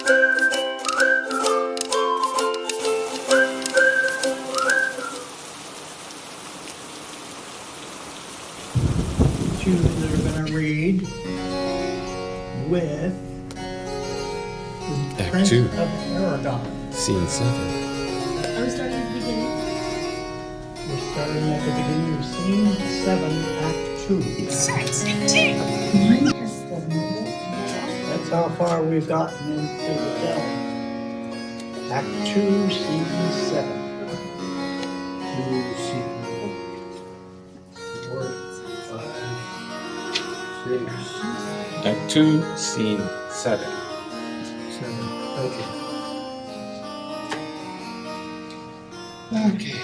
Two that are going to read with the Act Prince 2. of Aragon. Scene 7. Are we starting at the beginning? We're starting at the beginning of Scene 7, Act 2. Mine has the middle. That's how far we've gotten into the film. Act 2, Scene 7. 2, scene 4, 5, 6, Act 2, Scene 7. 7. Okay. Okay.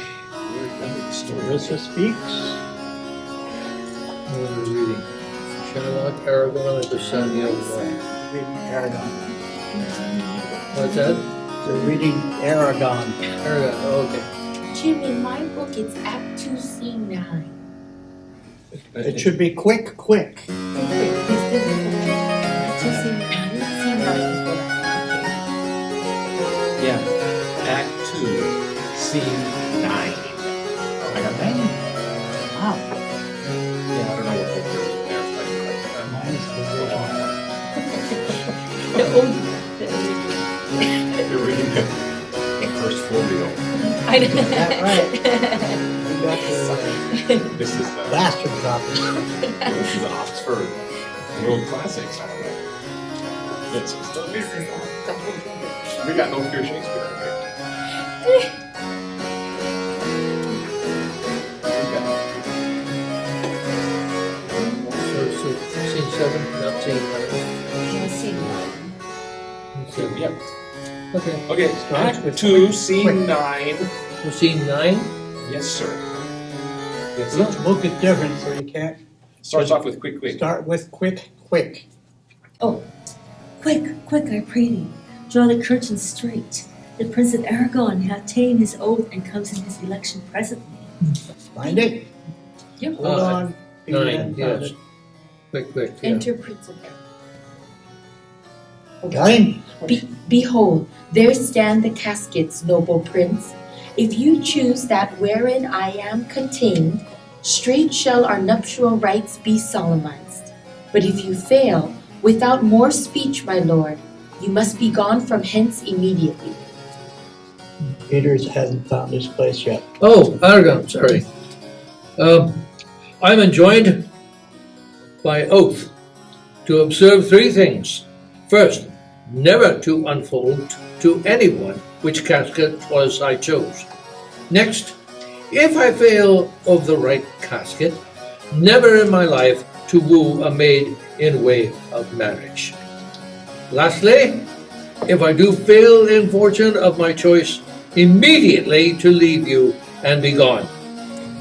Larissa speaks. What are we reading? Sherlock, Aragon, and the Sun, the other one. Reading Aragon. What's that? They're reading Aragon. Aragon, oh, okay. Jim, in my book, it's Act 2, Scene 9. It should be quick, quick. Act 2, Scene 9. Scene 9 is what Yeah. Act 2, Scene 9. I got that? Wow. Yeah, I don't know what book there was there. But Mine's the the old. you're reading the first folio. I know. That's right. We got the This is bastard copy. this is Oxford World Classics. I don't know. It's still here. We got no fear Shakespeare. Okay? So scene 7, not scene 9. Yeah, Scene 9. Scene 7. Yep. Okay. Okay, Starts Act with 2, quick, Scene quick. 9. So scene 9? Yes, sir. Yes, Each sir. book is different, so you can't Starts off with quick, quick. start with quick, quick. Oh, quick, quick, I pray thee, draw the curtains straight. The Prince of Aragon hath ta'en his oath and comes in his election presently. Find it? Yep. Hold on. 9, yes. Quick, quick, yeah. Enter Prince of Aragon. Got him? Behold, there stand the caskets, noble prince. If you choose that wherein I am contained, straight shall our nuptial rites be solemnized. But if you fail, without more speech, my lord, you must be gone from hence immediately. Peters hasn't found his place yet. Oh, Aragon, sorry. I'm enjoined by oath to observe 3 things. First, never to unfold to anyone which casket was I chose. Next, if I fail of the right casket, never in my life to woo a maid in way of marriage. Lastly, if I do fail in fortune of my choice, immediately to leave you and be gone.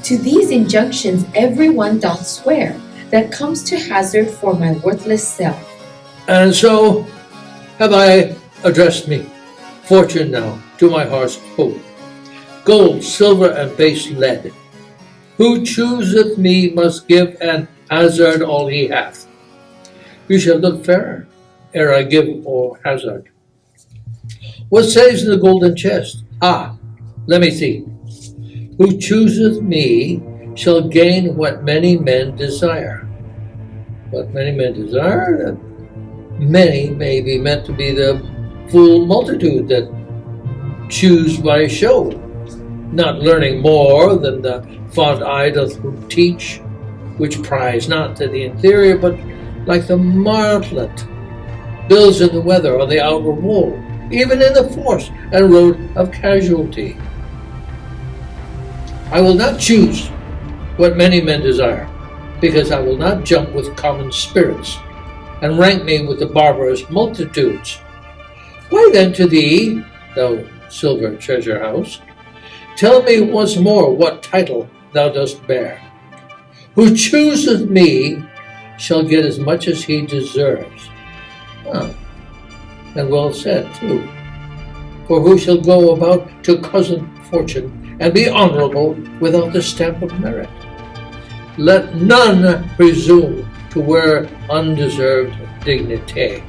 To these injunctions every one doth swear that comes to hazard for my worthless self. And so have I addressed me, fortune now, to my heart's hope. Gold, silver, and base lead. Who chooseth me must give and hazard all he hath. You shall look fairer, ere I give or hazard. What says the golden chest? Ah, let me see. Who chooseth me shall gain what many men desire. What many men desire? Many may be meant to be the full multitude that choose by show, not learning more than the fond eye doth teach, which pries not to the interior, but like the martlet, builds in the weather on the outer wall, even in the force and road of casualty. I will not choose what many men desire, because I will not jump with common spirits, and rank me with the barbarous multitudes. Why then to thee, thou silver treasure house, tell me once more what title thou dost bear. Who chooseth me shall get as much as he deserves. Ah, and well said, too. For who shall go about to cozen fortune and be honorable without the stamp of merit? Let none presume to wear undeserved dignity.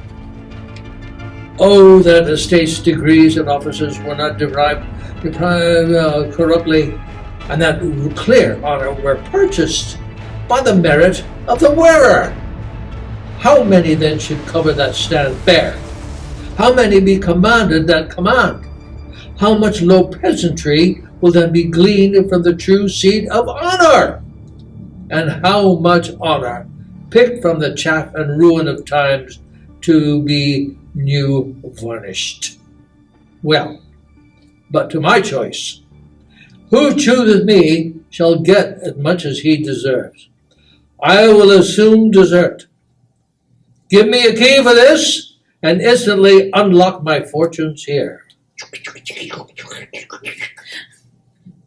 Oh, that estates, degrees, and offices were not deprived corruptly, and that clear honor were purchased by the merit of the wearer. How many then should cover that stand bare? How many be commanded that command? How much low peasantry will then be gleaned from the true seed of honor? And how much honor picked from the chaff and ruin of times to be new varnished? Well, but to my choice, who chooseth me shall get as much as he deserves. I will assume desert. Give me a key for this, and instantly unlock my fortunes here.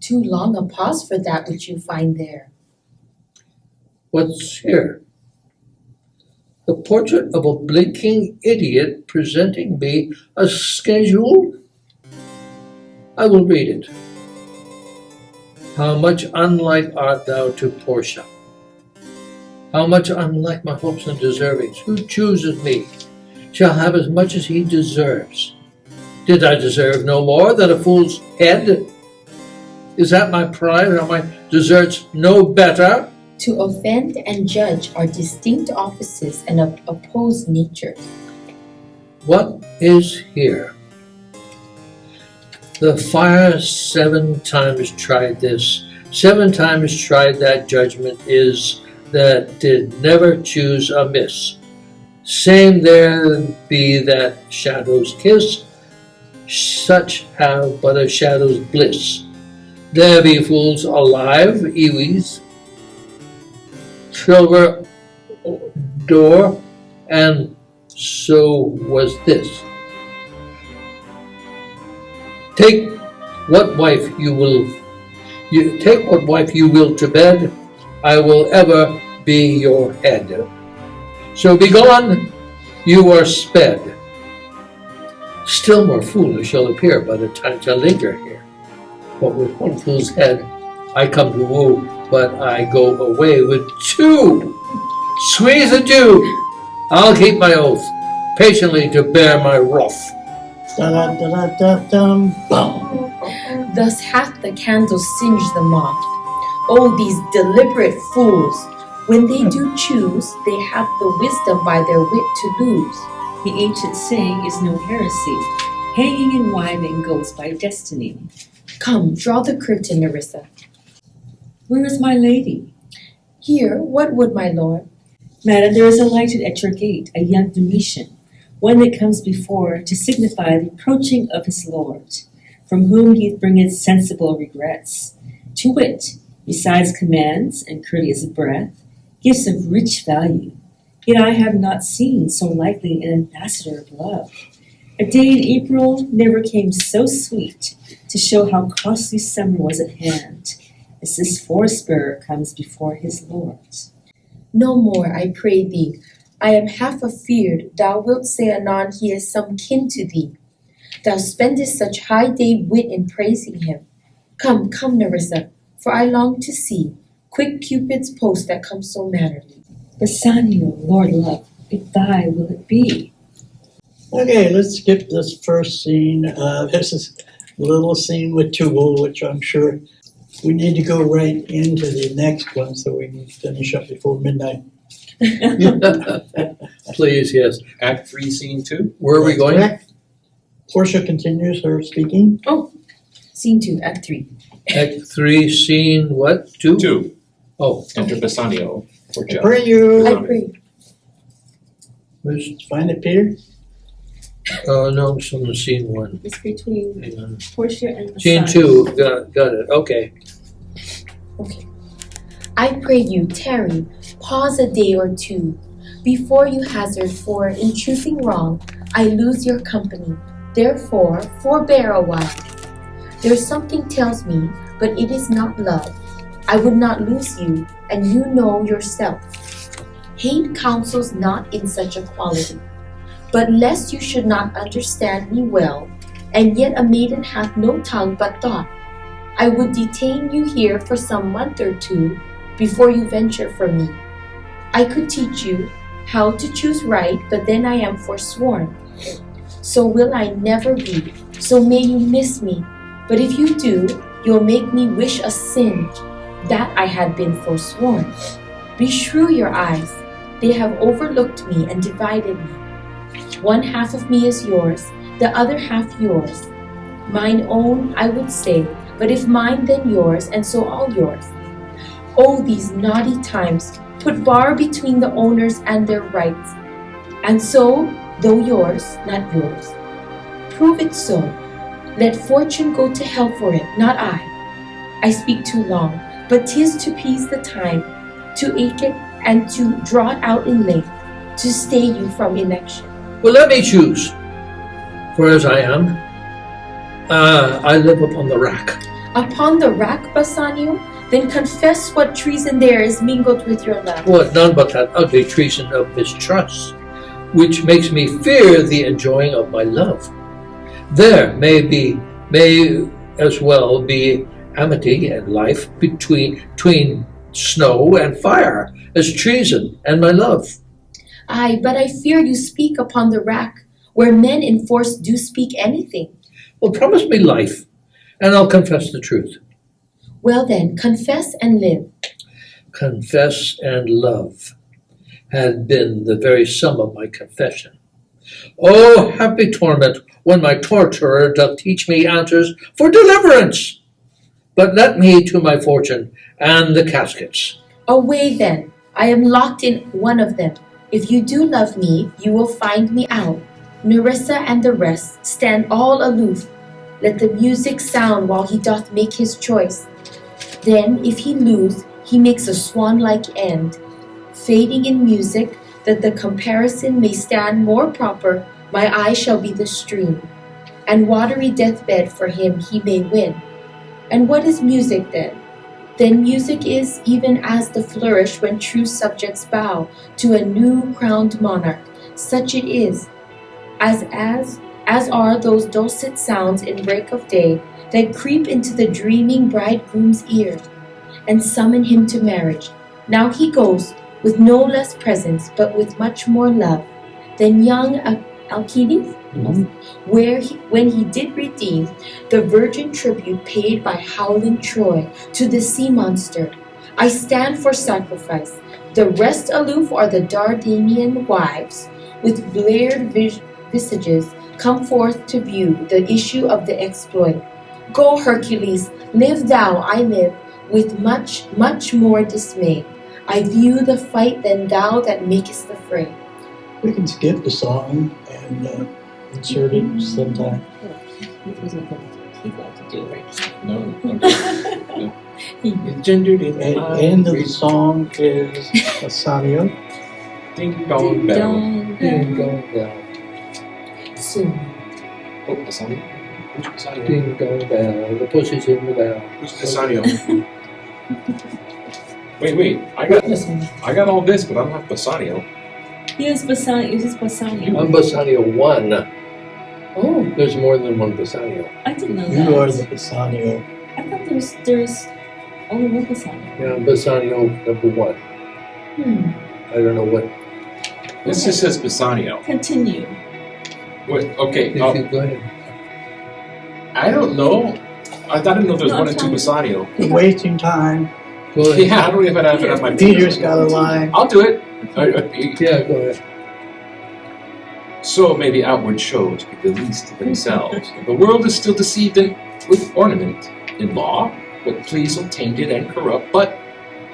Too long a pause for that which you find there. What's here? The portrait of a blinking idiot presenting me a schedule? I will read it. How much unlike art thou to Portia? How much unlike my hopes and deservings? Who chooses me shall have as much as he deserves. Did I deserve no more than a fool's head? Is that my pride? Are my deserts no better? To offend and judge are distinct offices and of opposed natures. What is here? The fire 7 times tried this, 7 times tried that judgment is that did never choose amiss. Same there be that shadows kiss, such have but a shadow's bliss. There be fools alive, Ewies, silver door, and so was this. Take what wife you will to bed, I will ever be your head. So be gone, you are sped. Still more foolish shall appear by the time to linger here. But with one fool's head I come to woo, but I go away with 2. Squeeze a Jew, I'll keep my oath, patiently to bear my wrath. Da-da-da-da-da-dum, bum. Thus hath the candle singed the moth. Oh, these deliberate fools! When they do choose, they have the wisdom by their wit to lose. The ancient saying is no heresy. Hanging and wiving goes by destiny. Come, draw the curtain, Nerissa. Where is my lady? Here, what would my lord? Madam, there is alighted at your gate a young Venetian, one that comes before to signify the approaching of his lord, from whom he bringeth sensible regrets. To wit, besides commands and courteous breath, gifts of rich value. Yet I have not seen so likely an ambassador of love. A day in April never came so sweet to show how costly summer was at hand, as this forest-bearer comes before his lord. No more, I pray thee. I am half afeard thou wilt say anon he is some kin to thee. Thou spendest such high day wit in praising him. Come, come, Nerissa, for I long to see quick Cupid's post that comes so mannerly. Bassanio, Lord love, if thy will it be. Okay, let's skip this first scene. This is a little scene with Tubal, which I'm sure we need to go right into the next one so we can finish up before midnight. Please, yes. Act 3, Scene 2. Where are we going? Correct. Portia continues her speaking. Scene 2, Act 3. Act 3, scene what? 2? 2. Oh, Enter Bassanio for I judge. pray you. I pray. Let's find it, Peter. No, it's from the scene 1. It's between Hang on. Portia and Scene Bassanio. 2, got it, okay. Okay. I pray you, tarry, pause a day or two, before you hazard, for in choosing wrong, I lose your company. Therefore, forbear a while. There's something tells me, but it is not love. I would not lose you, and you know yourself. Hate counsels not in such a quality. But lest you should not understand me well, and yet a maiden hath no tongue but thought, I would detain you here for some month or 2 before you venture from me. I could teach you how to choose right, but then I am forsworn. So will I never be. So may you miss me. But if you do, you'll make me wish a sin that I had been forsworn. Beshrew your eyes. They have overlooked me and divided me. One half of me is yours, the other half yours. Mine own, I would say, but if mine, then yours, and so all yours. Oh, these naughty times put bar between the owners and their rights. And so, though yours, not yours. Prove it so. Let fortune go to hell for it, not I. I speak too long, but 'tis to please the time, to ache it and to draw it out in length, to stay you from election. Well, let me choose. For as I am, I live upon the rack. Upon the rack, Bassanio, then confess what treason there is mingled with your love. What, none but that ugly treason of mistrust, which makes me fear the enjoying of my love. There may as well be amity and life between snow and fire as treason and my love. Aye, but I fear you speak upon the rack, where men in force do speak anything. Well, promise me life, and I'll confess the truth. Well then, confess and live. Confess and love had been the very sum of my confession. Oh, happy torment, when my torturer doth teach me answers for deliverance! But let me to my fortune and the caskets. Away then, I am locked in one of them. If you do love me, you will find me out. Nerissa and the rest stand all aloof. Let the music sound while he doth make his choice. Then, if he lose, he makes a swan-like end, fading in music, that the comparison may stand more proper. My eye shall be the stream, and watery deathbed for him he may win. And what is music then? Then music is even as the flourish when true subjects bow to a new crowned monarch. Such it is, as are those dulcet sounds in break of day that creep into the dreaming bridegroom's ear and summon him to marriage. Now he goes with no less presence, but with much more love than young Alcides, when he did redeem the virgin tribute paid by howling Troy to the sea monster. I stand for sacrifice. The rest aloof are the Dardanian wives, with bleared visages, come forth to view the issue of the exploit. Go, Hercules, live thou, I live, with much, much more dismay. I view the fight than thou that makest the fray. We can skip the song and insert it sometime. He'd like to do it right. No. It's gendered in And end of the song is Bassanio. Ding dong bell. Ding dong bell, Soon. Oh, Bassanio. Who's Bassanio? ding dong bell, the pussy's in the bell. Who's Bassanio? Wait. I got all this, but I don't have Bassanio. He is Bassanio. Is this Bassanio? I'm Bassanio 1. Oh, There's more than one Bassanio. I didn't know that. You are the Bassanio. I thought there's only one Bassanio. Yeah, I'm Bassanio number 1. I don't know what. This just says Bassanio. Continue. Wait, okay. If you go ahead. I don't know. I didn't know there's No, one it's and two fine. Bassanio. You're wasting time. Go ahead. Yeah, I don't even have it on my Peter's got a line. I'll do it. Yeah, go ahead. So may the outward shows be the least of themselves. The world is still deceived with ornament in law, but please will tainted and corrupt, but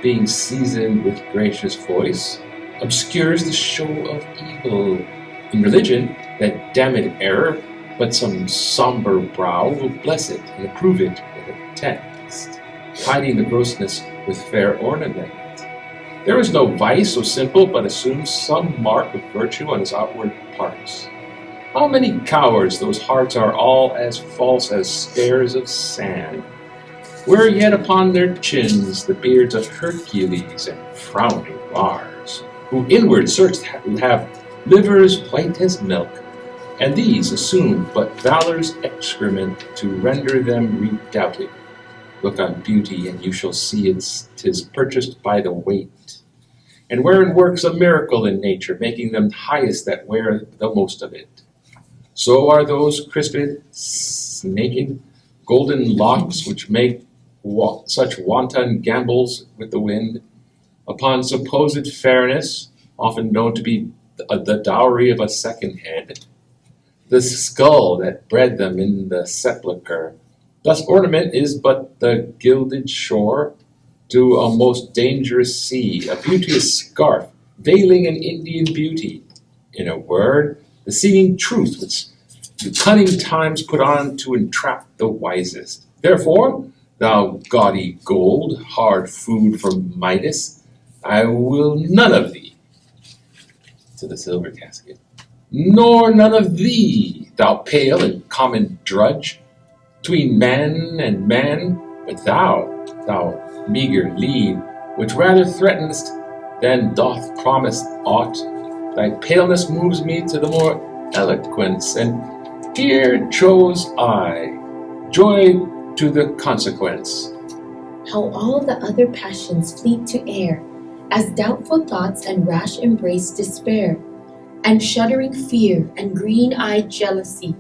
being seasoned with gracious voice, obscures the show of evil. In religion, that damned error, but some somber brow will bless it and approve it with a text, hiding the grossness with fair ornament. There is no vice so simple, but assumes some mark of virtue on its outward parts. How many cowards those hearts are, all as false as stairs of sand, where yet upon their chins the beards of Hercules and frowning Mars, who inward searched have livers white as milk, and these assume but valor's excrement to render them redoubted. Look on beauty, and you shall see 'tis purchased by the weight, and wherein works a miracle in nature, making them highest that wear the most of it. So are those crisped, naked, golden locks which make such wanton gambols with the wind, upon supposed fairness, often known to be the dowry of a second head, the skull that bred them in the sepulchre. Thus ornament is but the gilded shore to a most dangerous sea, a beauteous scarf, veiling an Indian beauty. In a word, the seeming truth which the cunning times put on to entrap the wisest. Therefore, thou gaudy gold, hard food from Midas, I will none of thee, to the silver casket, nor none of thee, thou pale and common drudge, between man and man, but thou meager lead, which rather threatenest than doth promise aught, thy paleness moves me to the more eloquence, and here chose I, joy to the consequence. How all the other passions fleet to air, as doubtful thoughts and rash embrace despair, and shuddering fear and green-eyed jealousy.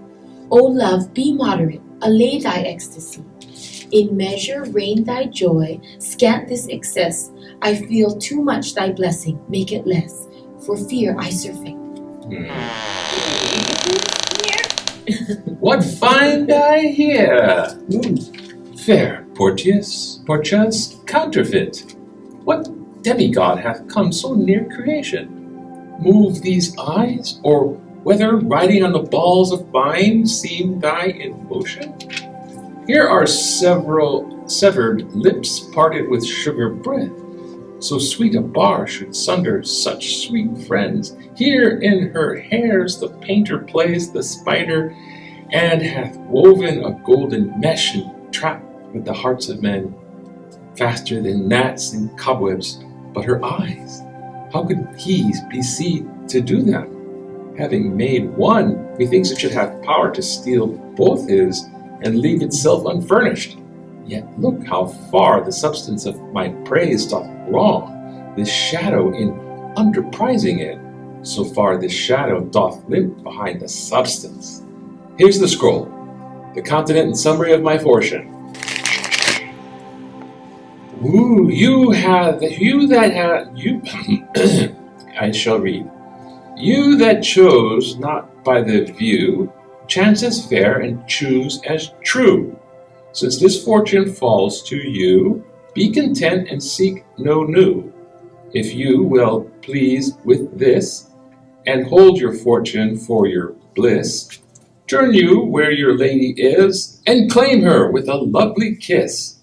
O love, be moderate, allay thy ecstasy. In measure reign thy joy, scant this excess. I feel too much thy blessing, make it less, for fear I surfeit. What find I here? Fair Porteous, perchance counterfeit. What demigod hath come so near creation? Move these eyes, or whether riding on the balls of mine seem thy in motion? Here are several severed lips parted with sugar breath. So sweet a bar should sunder such sweet friends. Here in her hairs the painter plays the spider, and hath woven a golden mesh and trapped with the hearts of men, faster than gnats in cobwebs. But her eyes, how could he be seen to do them? Having made one, methinks it should have power to steal both his, and leave itself unfurnished. Yet look how far the substance of my praise doth wrong this shadow in underprizing it. So far this shadow doth limp behind the substance. Here's the scroll, the continent and summary of my fortune. I shall read. You that chose not by the view, chance as fair and choose as true. Since this fortune falls to you, be content and seek no new. If you will please with this, and hold your fortune for your bliss, turn you where your lady is, and claim her with a lovely kiss.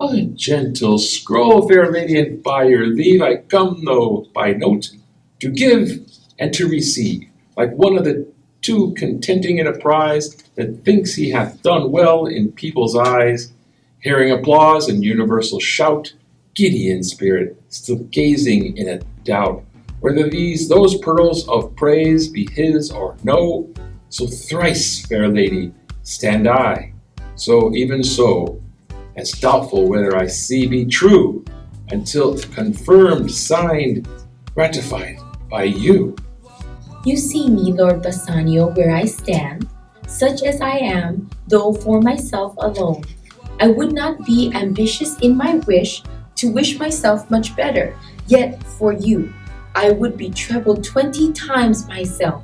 A gentle scroll, fair lady, and by your leave I come by note to give and to receive, like one of the two contenting in a prize that thinks he hath done well in people's eyes, hearing applause and universal shout, giddy in spirit, still gazing in a doubt, whether those pearls of praise be his or no. So thrice, fair lady, stand I, so even so, as doubtful whether I see be true, until confirmed, signed, ratified by you. You see me, Lord Bassanio, where I stand, such as I am, though for myself alone. I would not be ambitious in my wish to wish myself much better, yet for you I would be trebled 20 times myself,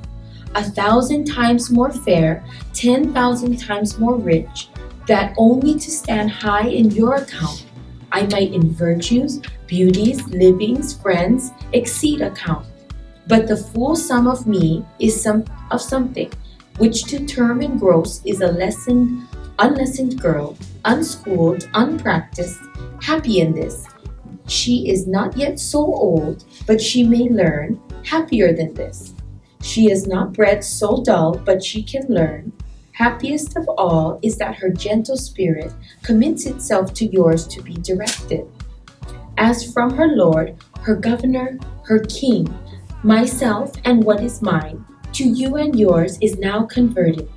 1,000 times more fair, 10,000 times more rich, that only to stand high in your account I might in virtues, beauties, livings, friends, exceed account. But the full sum of me is of something, which to term and gross is a unlessoned girl, unschooled, unpracticed, happy in this. She is not yet so old, but she may learn, happier than this. She is not bred so dull, but she can learn. Happiest of all is that her gentle spirit commits itself to yours to be directed. As from her lord, her governor, her king, myself and what is mine, to you and yours is now converted.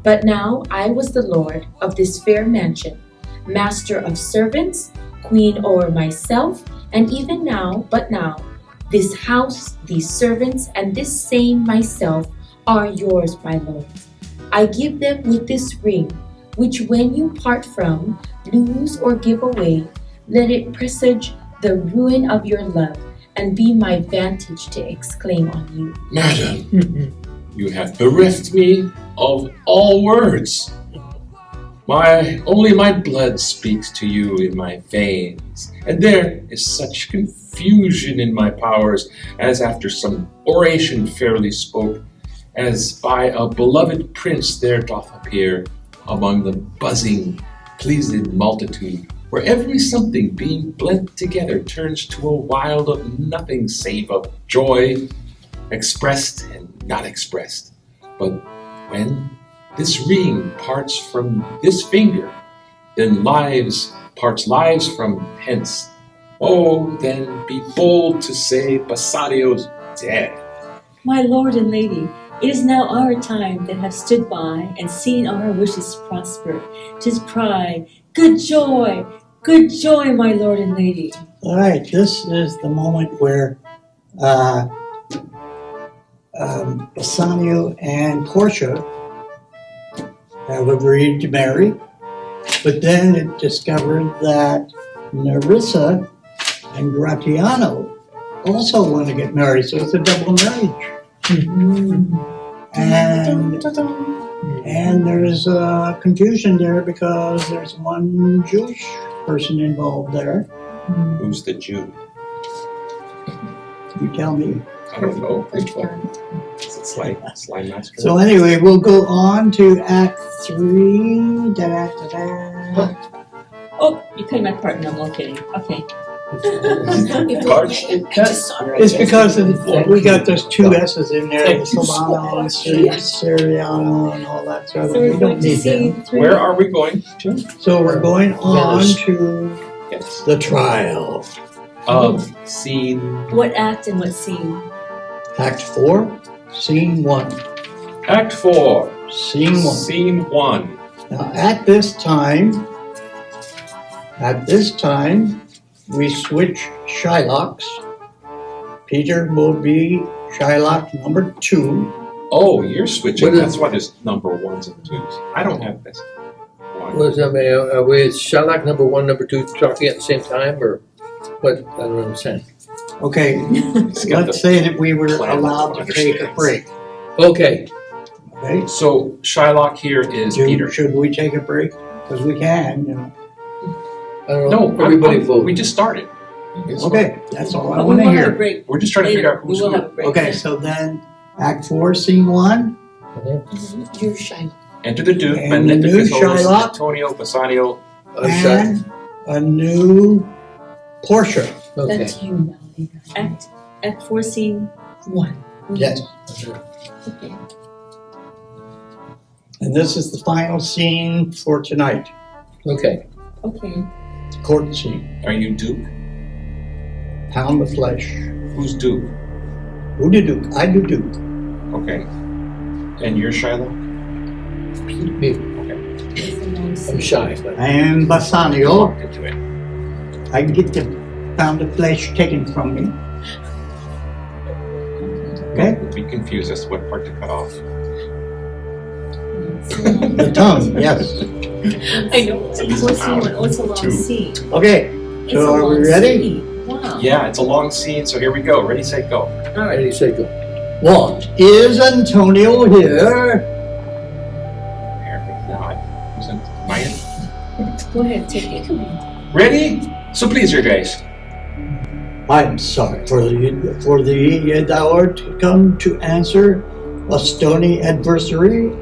But now I was the lord of this fair mansion, master of servants, queen o'er myself, and even now, but now, this house, these servants, and this same myself are yours, my lord. I give them with this ring, which when you part from, lose or give away, let it presage the ruin of your love, and be my vantage to exclaim on you. Madam, you have bereft me of all words. Only my blood speaks to you in my veins, and there is such confusion in my powers, as after some oration fairly spoke, as by a beloved prince there doth appear, among the buzzing, pleased multitude, where every something being blent together turns to a wild of nothing save of joy, expressed and not expressed. But when this ring parts from this finger, then parts lives from hence. Oh, then be bold to say Bassanio's dead. My lord and lady, it is now our time that have stood by and seen our wishes prosper. 'Tis cry, good joy, my lord and lady. All right, this is the moment where Bassanio and Portia have agreed to marry, but then it discovered that Nerissa and Gratiano also want to get married, so it's a double marriage. And there's confusion there because there's one Jewish person involved there. Who's the Jew? You tell me. I don't know. Which one? Is it Slime Master? So anyway, we'll go on to Act 3. Da-da-da-da. Oh, you cut my part. No, I'm kidding. Okay. It's because we got those two S's in there, Solano and Siriano and all that sort of So thing. We we're don't going to need see them. Where are we going to? So we're going on Venice. to Yes. the trial. Scene. What act and what scene? Act 4, Scene 1. Act 4. Scene 1. Scene 1. Now at this time, we switch Shylocks. Peter will be Shylock number 2. Oh, you're switching. What is- That's why there's number 1s and 2s. I don't have this. One. Was are we Shylock number 1, number 2 talking at the same time, or what? I don't understand. Okay, It's got let's say that we were plan allowed to take a understands. break. Okay. Okay, So Shylock here is Peter. should we take a break? Because we can, you know. I don't No, know. Everybody vote. we just started. Okay, that's all I But we want to will have a hear. break. We're just trying to figure out who's We will who. have a break. Okay, so then Act 4, Scene 1. You're shy. Enter the Duke, And the new Magnifico's, Shylock. Antonio, Bassanio. And a new Portia. Okay. That's you now, Lena. Act 4 scene. 1. Yes. Okay. And this is the final scene for tonight. Okay. Okay. Court scene. Are you Duke? Pound of flesh. Who's Duke? Who do Duke? I do Duke. Okay. And you're Shylock? Me. I'm shy, but And Bassanio. Walked into it. I get the pound of flesh taken from me. Okay? Be confused as to what part to cut off. The tongue, yes. I know. It's a scene. Oh, it's a long Two. scene. Okay, It's so a are we long ready? scene. Wow. Yeah, it's a long scene, so here we go. Ready, set, go. All right. ready, say go. What? Is Antonio here? There, now I wasn't. Am I in? Go ahead. Take it. Ready? So please, your grace. I'm sorry for thou art come to answer a stony adversary,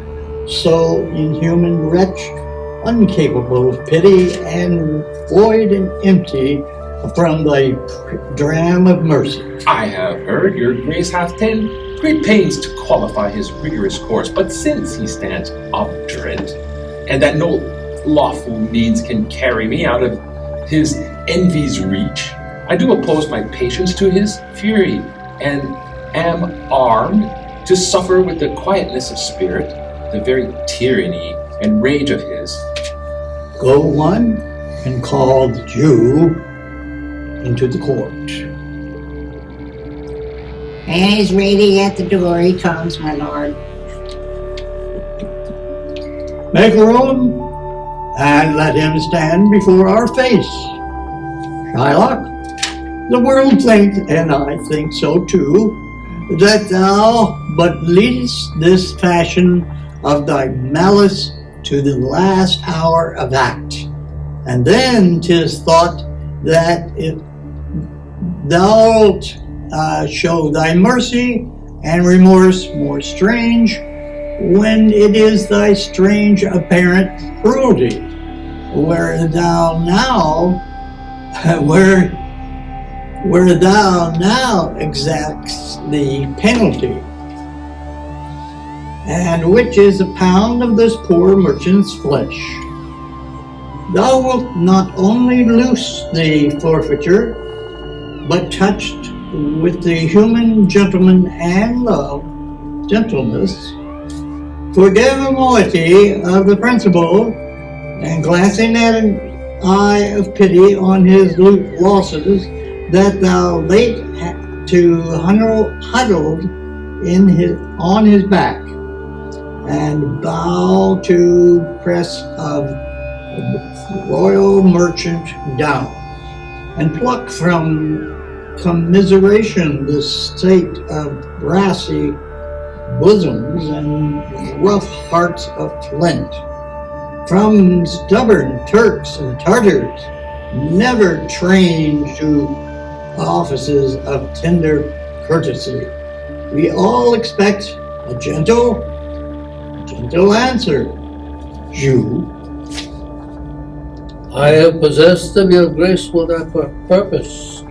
so inhuman wretch, incapable of pity and void and empty from thy dram of mercy. I have heard your grace hath taken great pains to qualify his rigorous course, but since he stands obdurate, and that no lawful means can carry me out of his envy's reach, I do oppose my patience to his fury, and am armed to suffer with the quietness of spirit the very tyranny and rage of his. Go one and call the Jew into the court. And he's waiting at the door. He comes, my lord. Make room and let him stand before our face. Shylock, the world thinks, and I think so too, that thou but leadest this fashion of thy malice to the last hour of act. And then 'tis thought that if thou'lt show thy mercy and remorse more strange, when it is thy strange apparent cruelty, where thou now exacts the penalty, and which is a pound of this poor merchant's flesh. Thou wilt not only loose the forfeiture, but touched with the human gentleman and love, gentleness, forgive a moiety of the principal, and glancing at an eye of pity on his losses, that thou late to huddled on his back, and bow to press of royal merchant down, and pluck from commiseration the state of brassy bosoms and rough hearts of flint, from stubborn Turks and Tartars, never trained to offices of tender courtesy. We all expect a gentle answer. Jew. I have possessed of your grace for that purpose,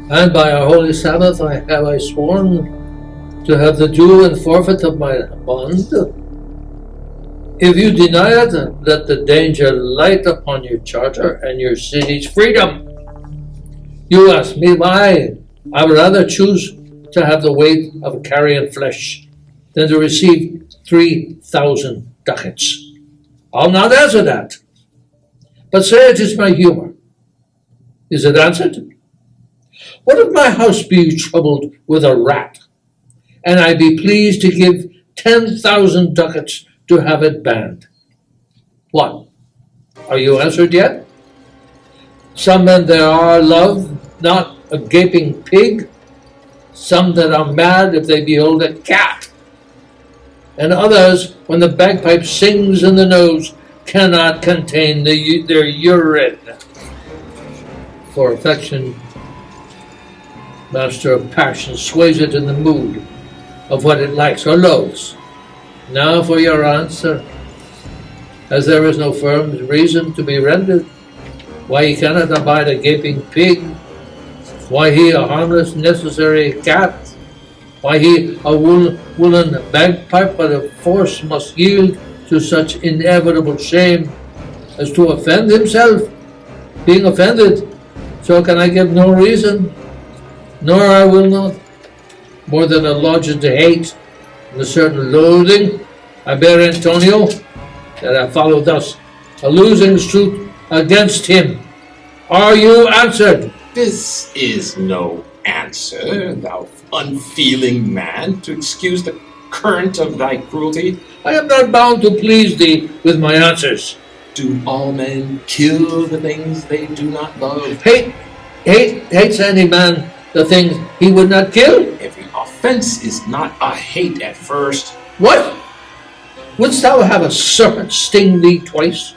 and by our holy Sabbath have I sworn to have the due and forfeit of my bond. If you deny it, let the danger light upon your charter and your city's freedom. You ask me why. I would rather choose to have the weight of carrion flesh than to receive 3,000 ducats. I'll not answer that. But say it is my humor. Is it answered? What if my house be troubled with a rat, and I be pleased to give 10,000 ducats to have it banned? What? Are you answered yet? Some men there are love not a gaping pig, some that are mad if they behold a cat, and others, when the bagpipe sings in the nose, cannot contain their urine. For affection, master of passion, sways it in the mood of what it likes or loathes. Now for your answer. As there is no firm reason to be rendered, why he cannot abide a gaping pig, why he a harmless necessary cat, why he a woolen bagpipe, but of force must yield to such inevitable shame as to offend himself, being offended, so can I give no reason, nor I will not, more than a lodged to hate, and a certain loathing I bear Antonio, that I follow thus, a losing suit against him. Are you answered? This is no answer, thou unfeeling man, to excuse the current of thy cruelty. I am not bound to please thee with my answers. Do all men kill the things they do not love? Hates any man the things he would not kill? Every offense is not a hate at first. What? Wouldst thou have a serpent sting thee twice?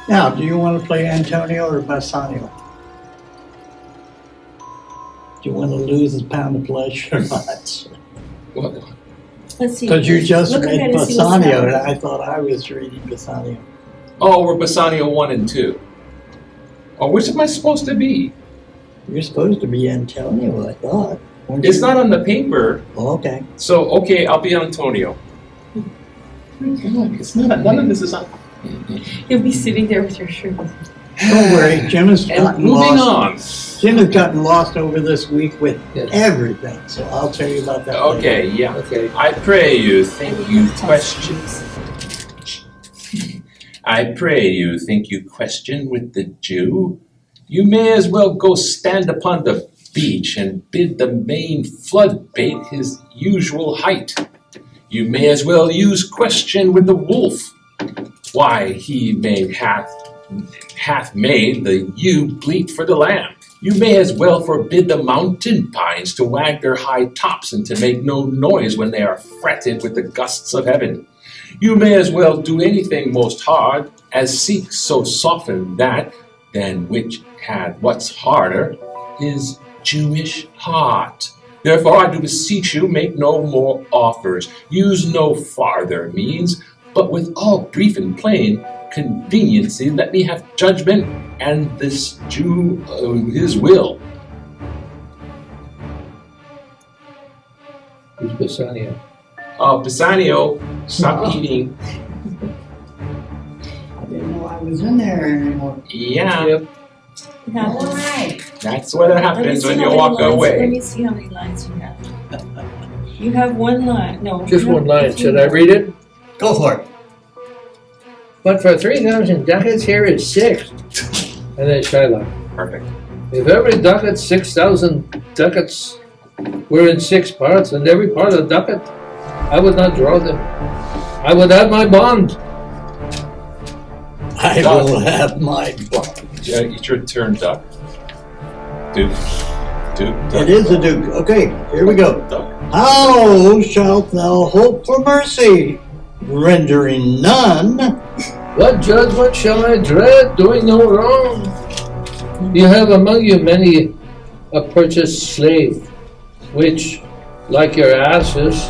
Now, do you want to play Antonio or Bassanio? Do you want to lose a pound of flesh or not? What? Let's see. Because you just Look read ahead and see what's Bassanio, and happening. I thought I was reading Bassanio. Oh, we're Bassanio 1 and 2. Oh, which am I supposed to be? You're supposed to be Antonio, I thought. Weren't It's you? not on the paper. Oh, okay. So, okay, I'll be Antonio. It's not, none of this is on. You'll be sitting there with your shirt. Don't worry, Jim has And gotten moving lost. on. Jim has gotten lost over this week with Yes. everything, so I'll tell you about that later. Okay, yeah. Okay. I pray you think you question. I pray you think you question with the Jew. You may as well go stand upon the beach and bid the main flood bait his usual height. You may as well use question with the wolf. Why he hath made the ewe bleat for the lamb. You may as well forbid the mountain pines to wag their high tops and to make no noise when they are fretted with the gusts of heaven. You may as well do anything most hard as seek so soften that, than which had what's harder, his Jewish heart. Therefore I do beseech you, make no more offers, use no farther means, but with all brief and plain conveniency let me have judgment and this Jew his will. Who's Bassanio? Oh, Bassanio, stop eating. I didn't know I was in there anymore. Yeah, Yep. It happens. that's what Let me happens see when how you many walk lines- Let away. me see how many lines you have. You have one line. No. Just you have one line. 15 Should I read it? Go for it. But for 3,000 ducats, here is 6. And then Shylock. Perfect. If every ducat, 6,000 ducats were in 6 parts, and every part a ducat, I would not draw them. I would have my bond. I will have my bond. It's your turn, Duck. Duke. It is a duke. Okay, here we go. Duck. How shalt thou hope for mercy, rendering none? What judgment shall I dread, doing no wrong? You have among you many a purchased slave, which, like your asses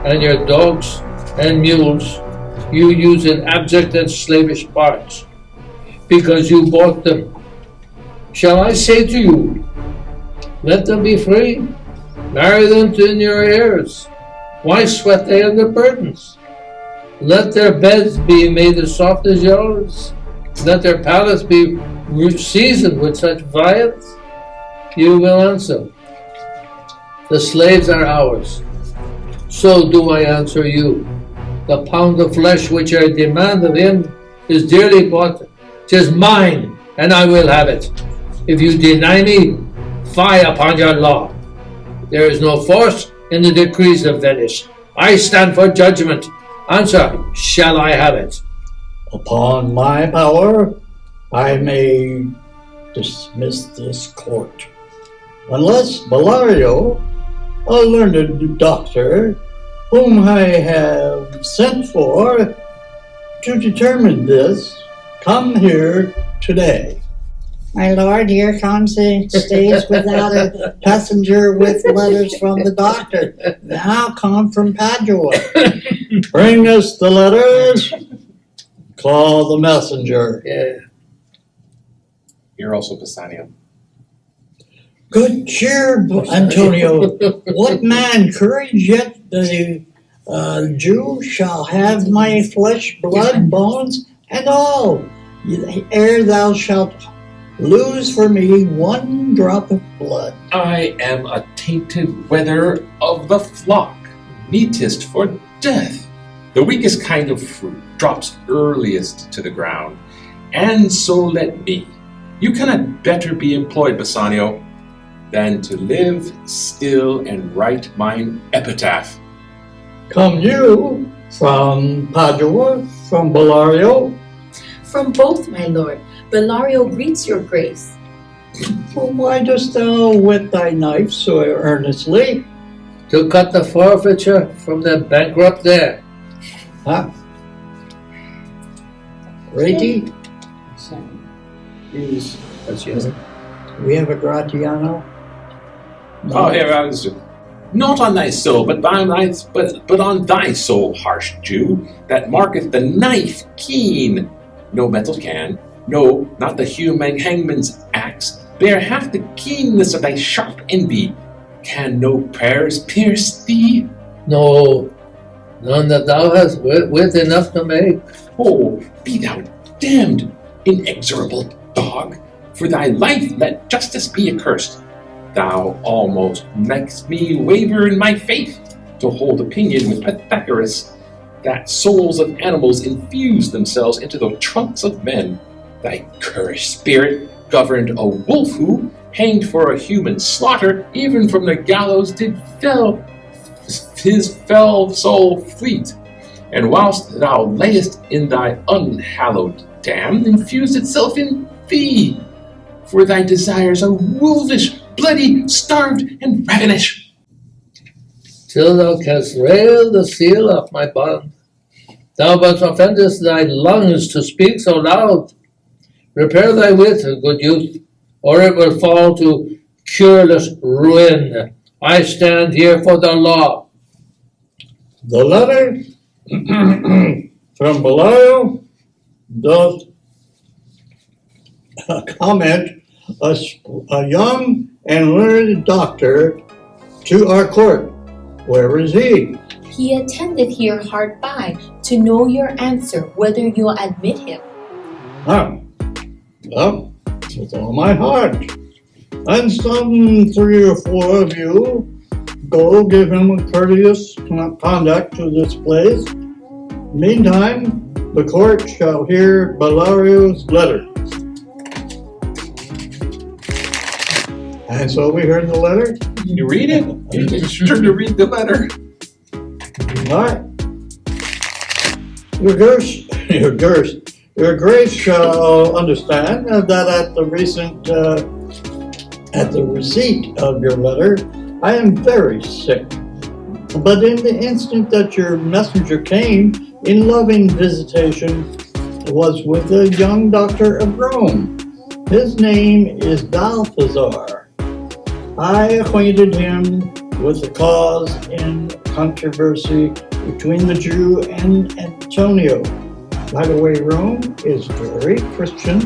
and your dogs and mules, you use in abject and slavish parts, because you bought them. Shall I say to you, let them be free, marry them in your heirs? Why sweat they under burdens? Let their beds be made as soft as yours. Let their palace be seasoned with such viands. You will answer, the slaves are ours. So do I answer you. The pound of flesh which I demand of him is dearly bought. 'Tis mine, and I will have it. If you deny me, fie upon your law. There is no force in the decrees of Venice. I stand for judgment. Answer, shall I have it? Upon my power, I may dismiss this court. Unless Bellario, a learned doctor, whom I have sent for to determine this, come here today. My lord, here comes a stage without a passenger with letters from the doctor. Now come from Padua. Bring us the letters. Call the messenger. Yeah. You're also Bassanio. Good cheer, Antonio. What man courage yet the Jew shall have my flesh, blood, bones, and all, ere thou shalt lose for me one drop of blood. I am a tainted wether of the flock, meetest for death. The weakest kind of fruit drops earliest to the ground, and so let me. You cannot better be employed, Bassanio, than to live still and write mine epitaph. Come you from Padua, from Bellario? From both, my lord. Bellario greets your grace. Well, why dost thou whet thy knife so earnestly? To cut the forfeiture from the bankrupt there. Huh? Righty? That's yours. We have a Gratiano? No. Oh, here I was. Not on thy soul, but on thy soul, harsh Jew, that marketh the knife keen. No metal can, no, not the human hangman's axe, bear half the keenness of thy sharp envy. Can no prayers pierce thee? No, none that thou hast wit enough to make. Oh, be thou damned, inexorable dog! For thy life let justice be accursed. Thou almost makest me waver in my faith to hold opinion with Pythagoras, that souls of animals infuse themselves into the trunks of men. Thy currish spirit governed a wolf who, hanged for a human slaughter, even from the gallows did fell his fell soul fleet, and whilst thou layest in thy unhallowed dam, infused itself in thee, for thy desires are wolvish, bloody, starved, and ravenous. Till thou canst rail the seal of my bond, thou but offendest thy lungs to speak so loud. Repair thy wit, good youth, or it will fall to cureless ruin. I stand here for the law. The letter from Belial does comment a young and learned doctor to our court. Where is he? He attended here hard by to know your answer, whether you'll admit him. Well, with all my heart. And some 3 or 4 of you go give him a courteous conduct to this place. Meantime, the court shall hear Belario's letter. And so we heard the letter. You read it? You're sure to read the letter. All right. Your grace shall understand that at the receipt of your letter, I am very sick. But in the instant that your messenger came in loving visitation, was with a young doctor of Rome. His name is Balthazar. I acquainted him with the cause in controversy between the Jew and Antonio. By the way, Rome is very Christian,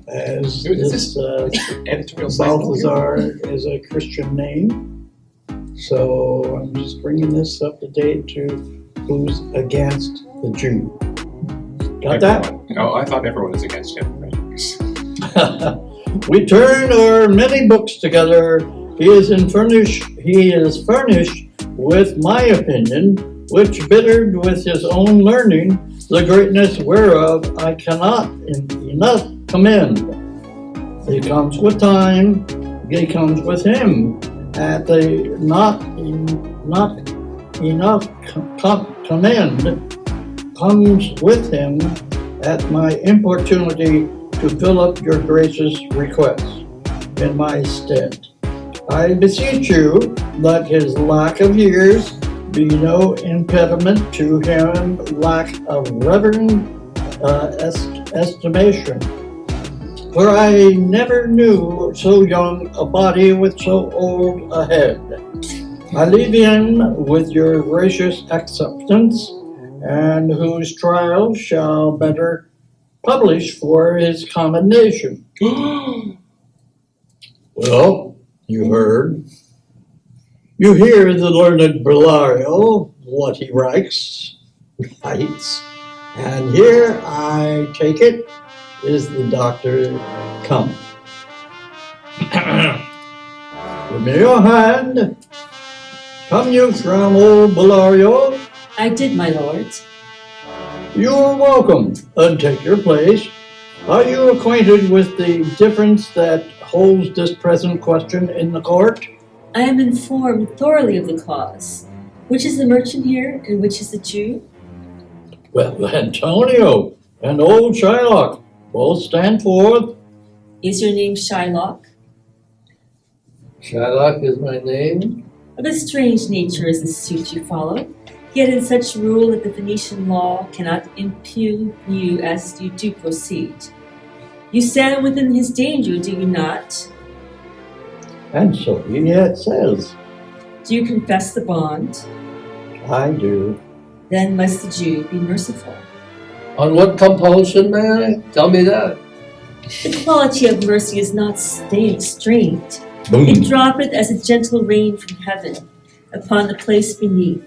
as this Balthazar is a Christian name. So I'm just bringing this up to date to who's against the Jew. Got that? Oh, I thought everyone was against him. We turn our many books together. He is furnished with my opinion, which bittered with his own learning, the greatness whereof I cannot enough commend. He comes with time, he comes with him, at the not enough commend comes with him at my importunity to fill up your grace's request in my stead. I beseech you, let his lack of years be no impediment to him lack of reverend estimation. For I never knew so young a body with so old a head. I leave him with your gracious acceptance, and whose trial shall better publish for his commendation. Well, you heard. You hear the learned Bellario, what he writes, and here, I take it, is the doctor come. Give me your hand. Come you from old Bellario? I did, my lord. You are welcome, and take your place. Are you acquainted with the difference that holds this present question in the court? I am informed thoroughly of the cause. Which is the merchant here, and which is the Jew? Well, Antonio and old Shylock both stand forth. Is your name Shylock? Shylock is my name. Of a strange nature is the suit you follow, yet in such rule that the Venetian law cannot impugn you as you do proceed. You stand within his danger, do you not? And so he yet says, Do you confess the bond? I do. Then must the Jew be merciful. On what compulsion, may I? Tell me that. The quality of mercy is not strained. Boom. It droppeth as a gentle rain from heaven upon the place beneath.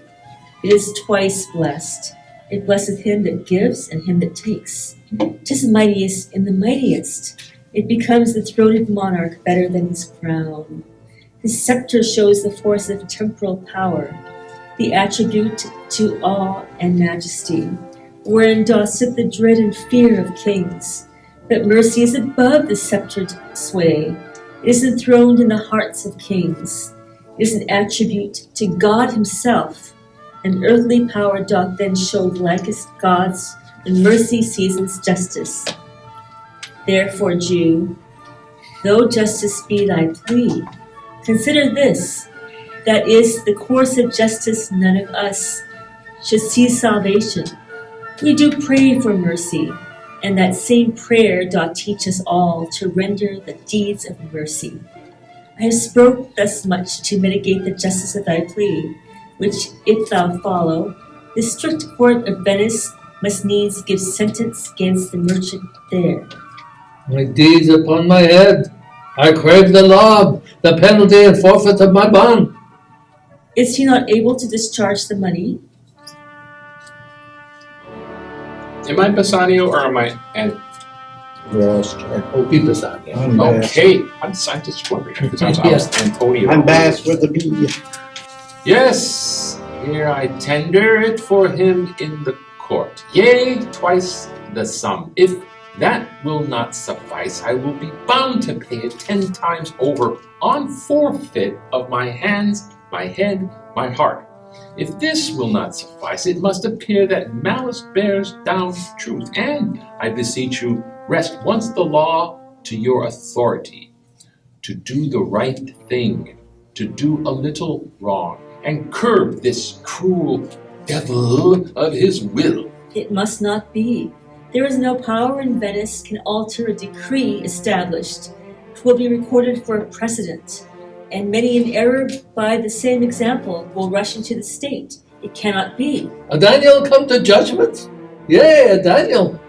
It is twice blessed. It blesseth him that gives and him that takes. 'Tis mightiest in the mightiest. It becomes the throated monarch better than his crown. His scepter shows the force of temporal power, the attribute to awe and majesty, wherein doth sit the dread and fear of kings. But mercy is above the sceptred sway. It is enthroned in the hearts of kings. It is an attribute to God himself, and earthly power doth then show likest God's, and mercy seasons justice. Therefore, Jew, though justice be thy plea, consider this, that is the course of justice none of us should see salvation. We do pray for mercy, and that same prayer doth teach us all to render the deeds of mercy. I have spoke thus much to mitigate the justice of thy plea, which if thou follow, the strict court of Venice must needs give sentence against the merchant there. My deeds upon my head. I crave the law, the penalty and forfeit of my bond. Is he not able to discharge the money? Am I Bassanio or am I Yes, Oh, be beside me. I'm Bass. Okay, I'm just wondering because I was Antonio. I'm Bass with a B. Yes, here I tender it for him in the court. Yea, twice the sum. If that will not suffice, I will be bound to pay it 10 times over on forfeit of my hands, my head, my heart. If this will not suffice, it must appear that malice bears down truth, and, I beseech you, rest once the law to your authority, to do the right thing, to do a little wrong, and curb this cruel devil of his will. It must not be. There is no power in Venice can alter a decree established. 'Twill be recorded for a precedent, and many in error by the same example will rush into the state. It cannot be. A Daniel come to judgment? Yea, a Daniel.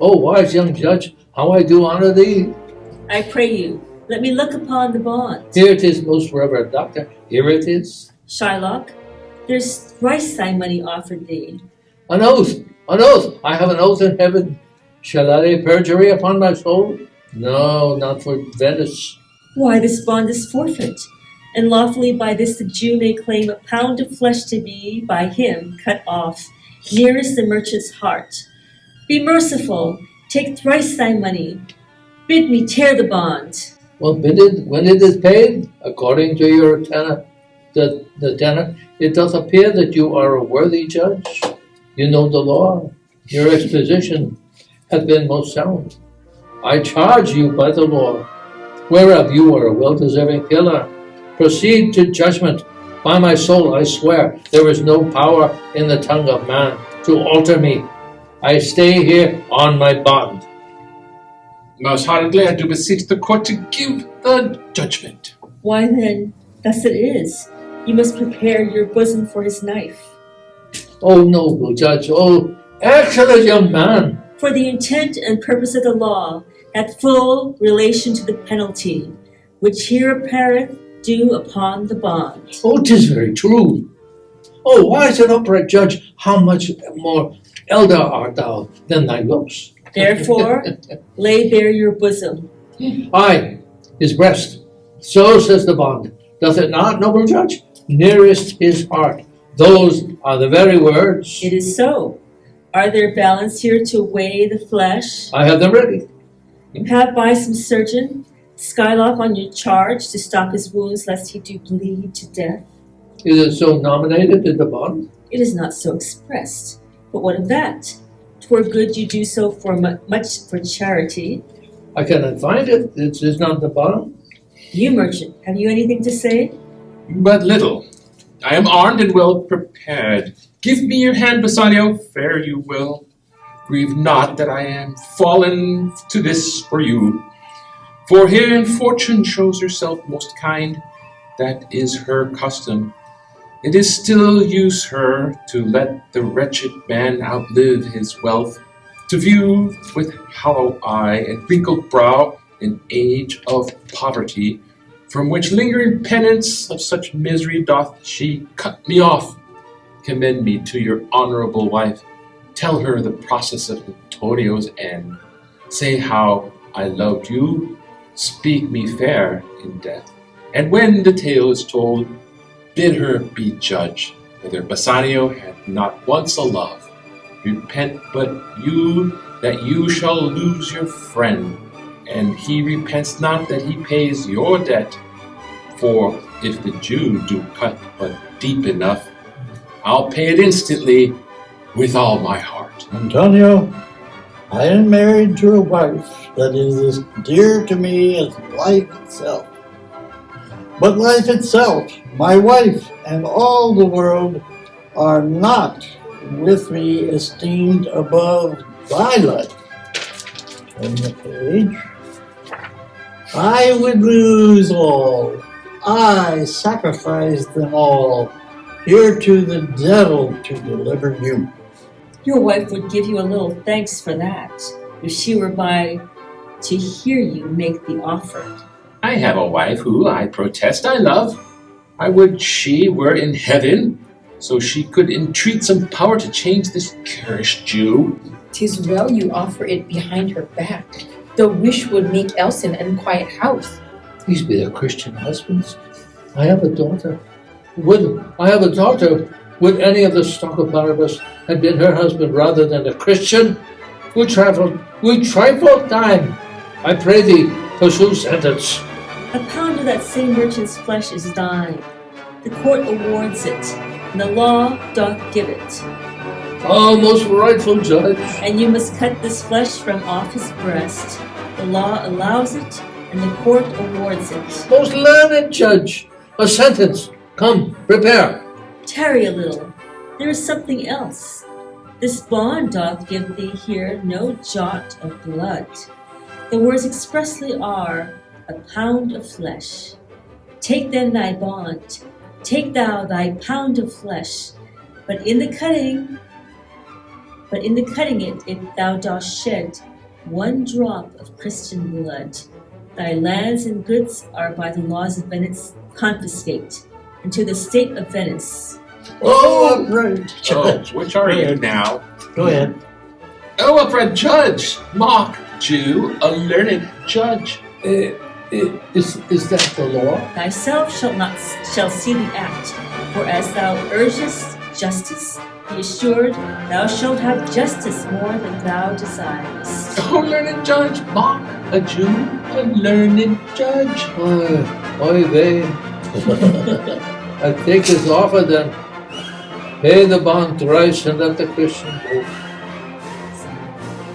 O wise young judge, how I do honor thee. I pray you, let me look upon the bond. Here it is, most reverend doctor. Here it is. Shylock, there's thrice thy money offered thee. An oath, an oath. I have an oath in heaven. Shall I lay perjury upon my soul? No, not for Venice. Why, this bond is forfeit, and lawfully by this the Jew may claim a pound of flesh to be by him cut off, nearest the merchant's heart. Be merciful, take thrice thy money. Bid me tear the bond. Well, bidded when it is paid, according to your tenor, the tenor, it doth appear that you are a worthy judge. You know the law. Your exposition hath been most sound. I charge you by the law, whereof you are a well-deserving pillar. Proceed to judgment. By my soul I swear, there is no power in the tongue of man to alter me. I stay here on my bond. Most heartily I do beseech the court to give the judgment. Why then, thus it is. You must prepare your bosom for his knife. O noble judge, O excellent young man. For the intent and purpose of the law hath full relation to the penalty, which here appeareth due upon the bond. Oh, 'tis very true. Oh, wise and upright judge, how much more elder art thou than thy looks? Therefore, lay bare your bosom. Aye, his breast. So says the bond. Doth it not, noble judge? Nearest his heart. Those are the very words. It is so. Are there balance here to weigh the flesh? I have them ready. Have by some surgeon Skylock on your charge to stop his wounds lest he do bleed to death. Is it so nominated in the bond? It is not so expressed. But what of that? 'Twere good you do so for much for charity. I cannot find it. It is not the bond. You merchant, have you anything to say? But little. I am armed and well prepared. Give me your hand, Bassanio, fare you will. Grieve not that I am fallen to this for you. For herein fortune shows herself most kind, that is her custom. It is still use her to let the wretched man outlive his wealth, to view with hollow eye and wrinkled brow an age of poverty, from which lingering penance of such misery doth she cut me off. Commend me to your honorable wife. Tell her the process of Antonio's end. Say how I loved you. Speak me fair in death. And when the tale is told, bid her be judge whether Bassanio had not once a love. Repent but you that you shall lose your friend, and he repents not that he pays your debt. For if the Jew do cut but deep enough, I'll pay it instantly with all my heart. Antonio, I am married to a wife that is as dear to me as life itself. But life itself, my wife, and all the world are not with me esteemed above thy life. Turn the page. I would lose all. I sacrificed them all here to the devil to deliver you. Your wife would give you a little thanks for that, if she were by to hear you make the offer. I have a wife who, I protest, I love. I would she were in heaven, so she could entreat some power to change this currish Jew. 'Tis well you offer it behind her back. The wish would make else an unquiet house. These be the Christian husbands. I have a daughter. Would any of the stock of Barnabas have been her husband rather than a Christian? We trifle time. I pray thee, pursue sentence. A pound of that same merchant's flesh is thine. The court awards it, and the law doth give it. Oh, most rightful judge. And you must cut this flesh from off his breast. The law allows it, and the court awards it. Most learned judge. A sentence. Come, prepare. Tarry a little. There is something else. This bond doth give thee here no jot of blood. The words expressly are, a pound of flesh. Take then thy bond, take thou thy pound of flesh, but in the cutting it, if thou dost shed one drop of Christian blood, thy lands and goods are by the laws of Venice confiscate, and to the state of Venice. Oh, upright judge. Which are you now? Go ahead. Oh, upright judge, mock Jew, a learned judge. Is that the law? Thyself shall see the act, for as thou urgest justice, be assured thou shalt have justice more than thou desirest. Oh, learned judge, mock a Jew, a learned judge. Oy vey. I take his offer then. Pay the bond thrice and let the Christian go.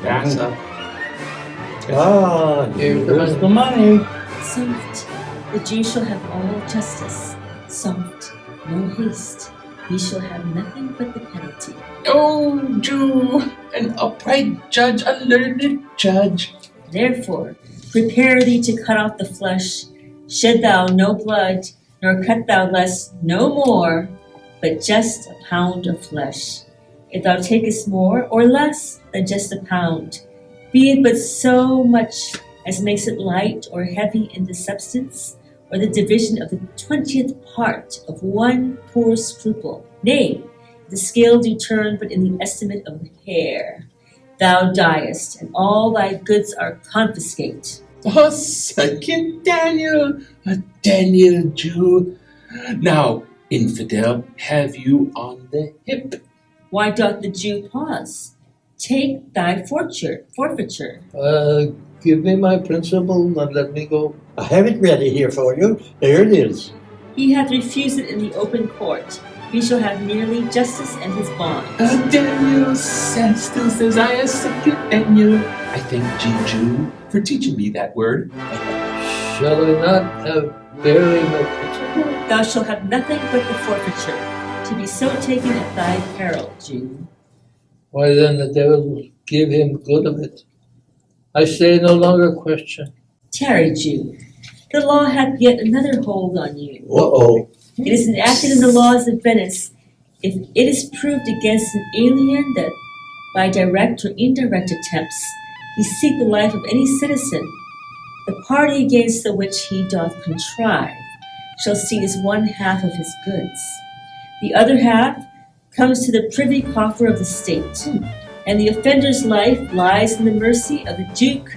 That's up. Here's the money. Soft, the Jew shall have all justice. Soft, no haste. He shall have nothing but the penalty. Oh, Jew, an upright judge, a learned judge. Therefore, prepare thee to cut off the flesh. Shed thou no blood, nor cut thou less no more, but just a pound of flesh. If thou takest more or less than just a pound, be it but so much as makes it light or heavy in the substance, or the division of the 20th part of one poor scruple. Nay, the scale do turn but in the estimate of a hair. Thou diest, and all thy goods are confiscate. Oh, second Daniel, a Daniel Jew. Now, infidel, have you on the hip? Why doth the Jew pause? Take thy forfeiture. Give me my principal and let me go. I have it ready here for you. There it is. He hath refused it in the open court. He shall have merely justice and his bond. Daniel still says I am second Daniel. I thank Jew for teaching me that word. Shall I not have barely my principal? Thou shalt have nothing but the forfeiture, to be so taken at thy peril, Jew. Why then the devil will give him good of it. I say no longer question. Tarry, Jew. The law hath yet another hold on you. Uh-oh. It is enacted in the laws of Venice, if it is proved against an alien that by direct or indirect attempts he seek the life of any citizen, the party against the which he doth contrive shall seize one half of his goods. The other half comes to the privy coffer of the state, and the offender's life lies in the mercy of the Duke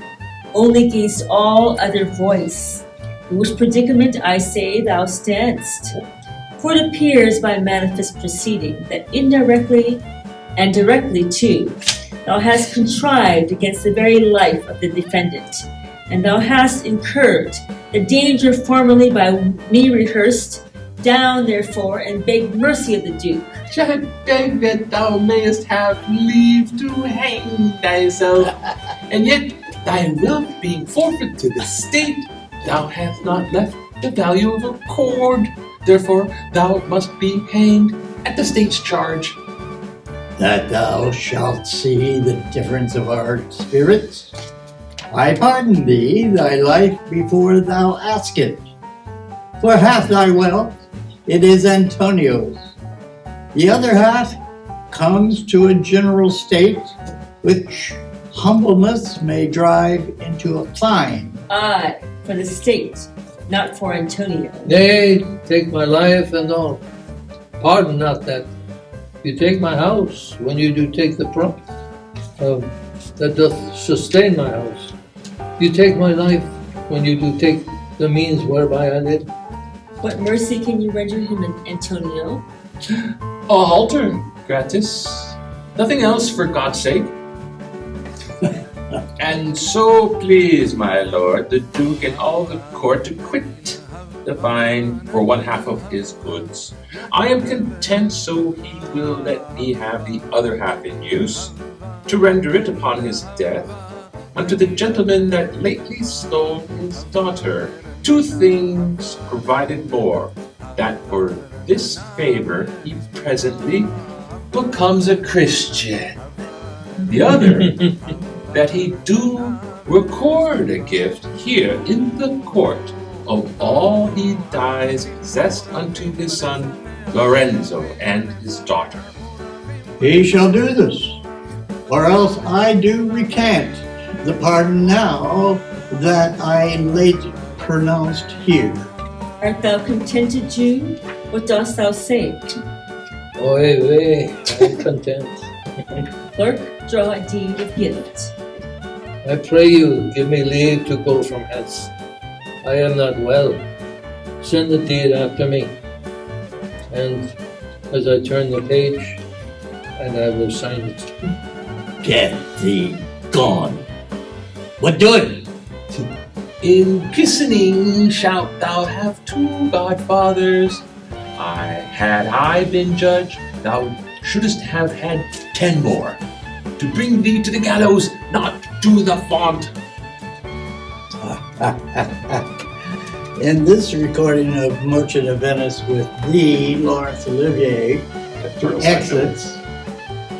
only against all other voice. In which predicament I say thou standst. For it appears by manifest proceeding that indirectly and directly too, thou hast contrived against the very life of the defendant, and thou hast incurred The danger formerly by me rehearsed, down therefore and beg mercy of the Duke. I beg that thou mayest have leave to hang thyself, and yet thy wealth being forfeit to the state, thou hast not left the value of a cord. Therefore thou must be hanged at the state's charge. That thou shalt see the difference of our spirits, I pardon thee thy life before thou ask it. For half thy wealth, it is Antonio's. The other half comes to a general state, which humbleness may drive into a fine. Aye, for the state, not for Antonio. Nay, take my life and all. Pardon not that. You take my house when you do take the prop that doth sustain my house. You take my life when you do take the means whereby I live. What mercy can you render him, Antonio? A halter, gratis. Nothing else, for God's sake. And so please, my lord, the Duke and all the court to quit the fine for one half of his goods. I am content, so he will let me have the other half in use, to render it upon his death unto the gentleman that lately stole his daughter. 2 things provided more, that for this favor he presently becomes a Christian. The other, that he do record a gift here in the court of all he dies possessed unto his son Lorenzo and his daughter. He shall do this, or else I do recant the pardon now that I late pronounced here. Art thou contented, Jew? What dost thou say? Oy, I am content. Clerk, draw a deed of gift. I pray you, give me leave to go from hence. I am not well. Send the deed after me. And as I turn the page, and I will sign it. Get thee gone. What doing? In christening shalt thou have 2 godfathers. Had I been judge, thou shouldst have had 10 more, to bring thee to the gallows, not to the font. In this recording of Merchant of Venice with the Laurence Olivier, he exits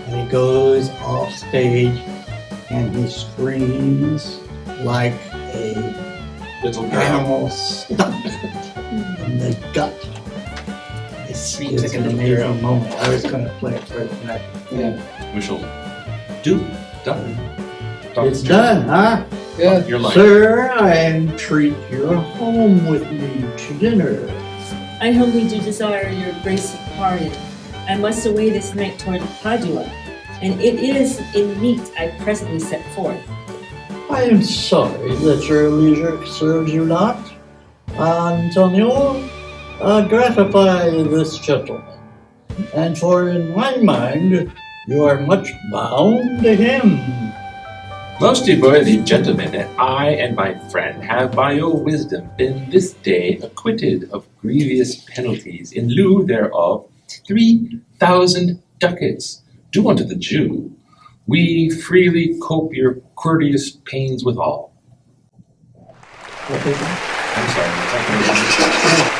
and he goes off stage and he screams like a Little girl. animal stuck in the gut. It's Sweet an little amazing girl. moment. I was going to play it for tonight. We shall do. Done. It's done, huh? Yeah. Your life. Sir, I entreat your home with me to dinner. I humbly do desire your grace of pardon. I must away this night toward Padua, and it is in meat I presently set forth. I am sorry that your leisure serves you not. Antonio, gratify this gentleman, and for in my mind you are much bound to him. Most worthy gentlemen, I and my friend have by your wisdom been this day acquitted of grievous penalties, in lieu thereof 3,000 ducats, due unto the Jew. We freely cope your courteous pains withal. I'm sorry.